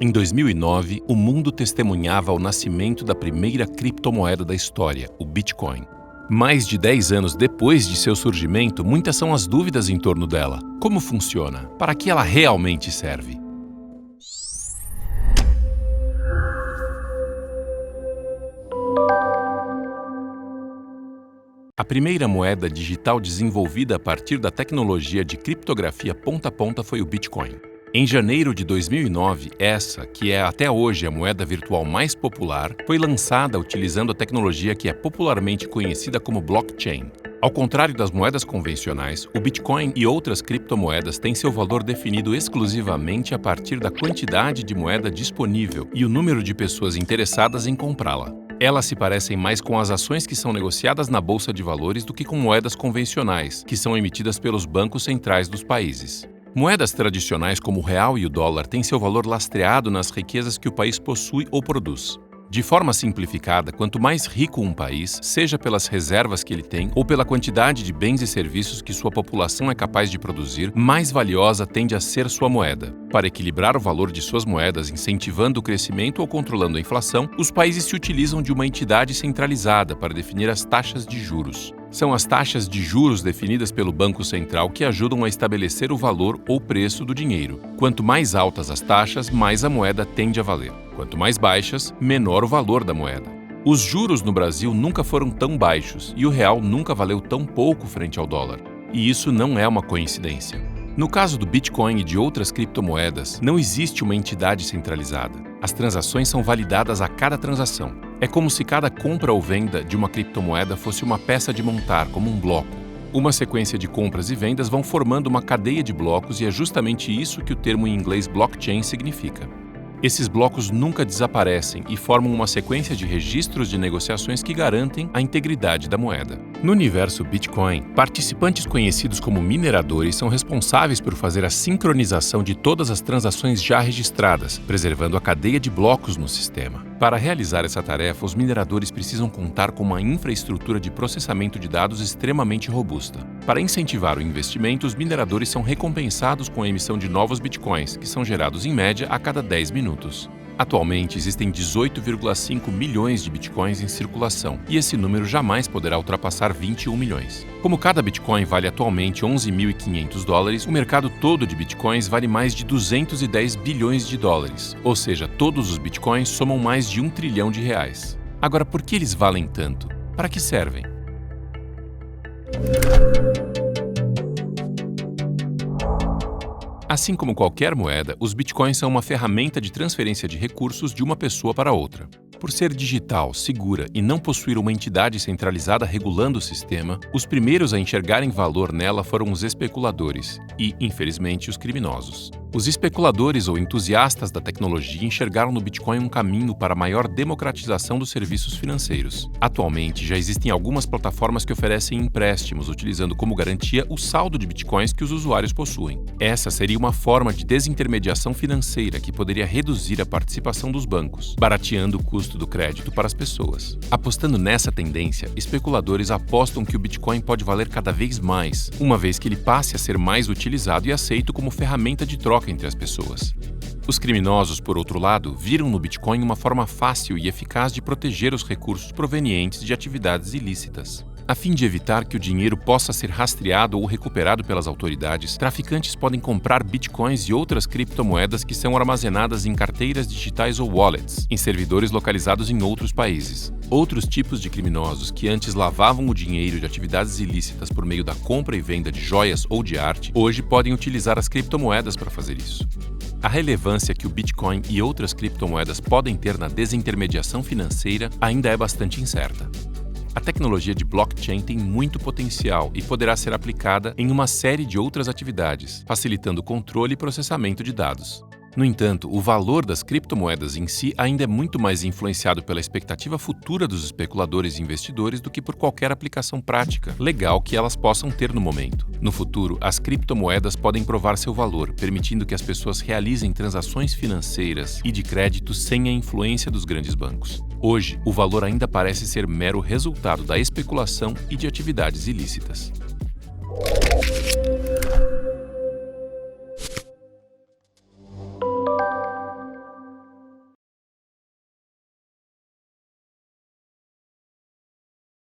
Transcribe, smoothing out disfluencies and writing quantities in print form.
Em 2009, o mundo testemunhava o nascimento da primeira criptomoeda da história, o Bitcoin. Mais de 10 anos depois de seu surgimento, muitas são as dúvidas em torno dela. Como funciona? Para que ela realmente serve? A primeira moeda digital desenvolvida a partir da tecnologia de criptografia ponta a ponta foi o Bitcoin. Em janeiro de 2009, essa, que é até hoje a moeda virtual mais popular, foi lançada utilizando a tecnologia que é popularmente conhecida como blockchain. Ao contrário das moedas convencionais, o Bitcoin e outras criptomoedas têm seu valor definido exclusivamente a partir da quantidade de moeda disponível e o número de pessoas interessadas em comprá-la. Elas se parecem mais com as ações que são negociadas na bolsa de valores do que com moedas convencionais, que são emitidas pelos bancos centrais dos países. Moedas tradicionais como o real e o dólar têm seu valor lastreado nas riquezas que o país possui ou produz. De forma simplificada, quanto mais rico um país, seja pelas reservas que ele tem ou pela quantidade de bens e serviços que sua população é capaz de produzir, mais valiosa tende a ser sua moeda. Para equilibrar o valor de suas moedas, incentivando o crescimento ou controlando a inflação, os países se utilizam de uma entidade centralizada para definir as taxas de juros. São as taxas de juros definidas pelo Banco Central que ajudam a estabelecer o valor ou preço do dinheiro. Quanto mais altas as taxas, mais a moeda tende a valer. Quanto mais baixas, menor o valor da moeda. Os juros no Brasil nunca foram tão baixos e o real nunca valeu tão pouco frente ao dólar. E isso não é uma coincidência. No caso do Bitcoin e de outras criptomoedas, não existe uma entidade centralizada. As transações são validadas a cada transação. É como se cada compra ou venda de uma criptomoeda fosse uma peça de montar, como um bloco. Uma sequência de compras e vendas vão formando uma cadeia de blocos e é justamente isso que o termo em inglês blockchain significa. Esses blocos nunca desaparecem e formam uma sequência de registros de negociações que garantem a integridade da moeda. No universo Bitcoin, participantes conhecidos como mineradores são responsáveis por fazer a sincronização de todas as transações já registradas, preservando a cadeia de blocos no sistema. Para realizar essa tarefa, os mineradores precisam contar com uma infraestrutura de processamento de dados extremamente robusta. Para incentivar o investimento, os mineradores são recompensados com a emissão de novos bitcoins, que são gerados em média a cada 10 minutos. Atualmente, existem 18,5 milhões de bitcoins em circulação, e esse número jamais poderá ultrapassar 21 milhões. Como cada bitcoin vale atualmente 11.500 dólares, o mercado todo de bitcoins vale mais de 210 bilhões de dólares, ou seja, todos os bitcoins somam mais de 1 trilhão de reais. Agora, por que eles valem tanto? Para que servem? Assim como qualquer moeda, os bitcoins são uma ferramenta de transferência de recursos de uma pessoa para outra. Por ser digital, segura e não possuir uma entidade centralizada regulando o sistema, os primeiros a enxergarem valor nela foram os especuladores e, infelizmente, os criminosos. Os especuladores ou entusiastas da tecnologia enxergaram no Bitcoin um caminho para a maior democratização dos serviços financeiros. Atualmente, já existem algumas plataformas que oferecem empréstimos, utilizando como garantia o saldo de Bitcoins que os usuários possuem. Essa seria uma forma de desintermediação financeira que poderia reduzir a participação dos bancos, barateando o custo do crédito para as pessoas. Apostando nessa tendência, especuladores apostam que o Bitcoin pode valer cada vez mais, uma vez que ele passe a ser mais utilizado e aceito como ferramenta de troca entre as pessoas. Os criminosos, por outro lado, viram no Bitcoin uma forma fácil e eficaz de proteger os recursos provenientes de atividades ilícitas. A fim de evitar que o dinheiro possa ser rastreado ou recuperado pelas autoridades, traficantes podem comprar bitcoins e outras criptomoedas que são armazenadas em carteiras digitais ou wallets, em servidores localizados em outros países. Outros tipos de criminosos que antes lavavam o dinheiro de atividades ilícitas por meio da compra e venda de joias ou de arte, hoje podem utilizar as criptomoedas para fazer isso. A relevância que o Bitcoin e outras criptomoedas podem ter na desintermediação financeira ainda é bastante incerta. A tecnologia de blockchain tem muito potencial e poderá ser aplicada em uma série de outras atividades, facilitando o controle e processamento de dados. No entanto, o valor das criptomoedas em si ainda é muito mais influenciado pela expectativa futura dos especuladores e investidores do que por qualquer aplicação prática, legal que elas possam ter no momento. No futuro, as criptomoedas podem provar seu valor, permitindo que as pessoas realizem transações financeiras e de crédito sem a influência dos grandes bancos. Hoje, o valor ainda parece ser mero resultado da especulação e de atividades ilícitas.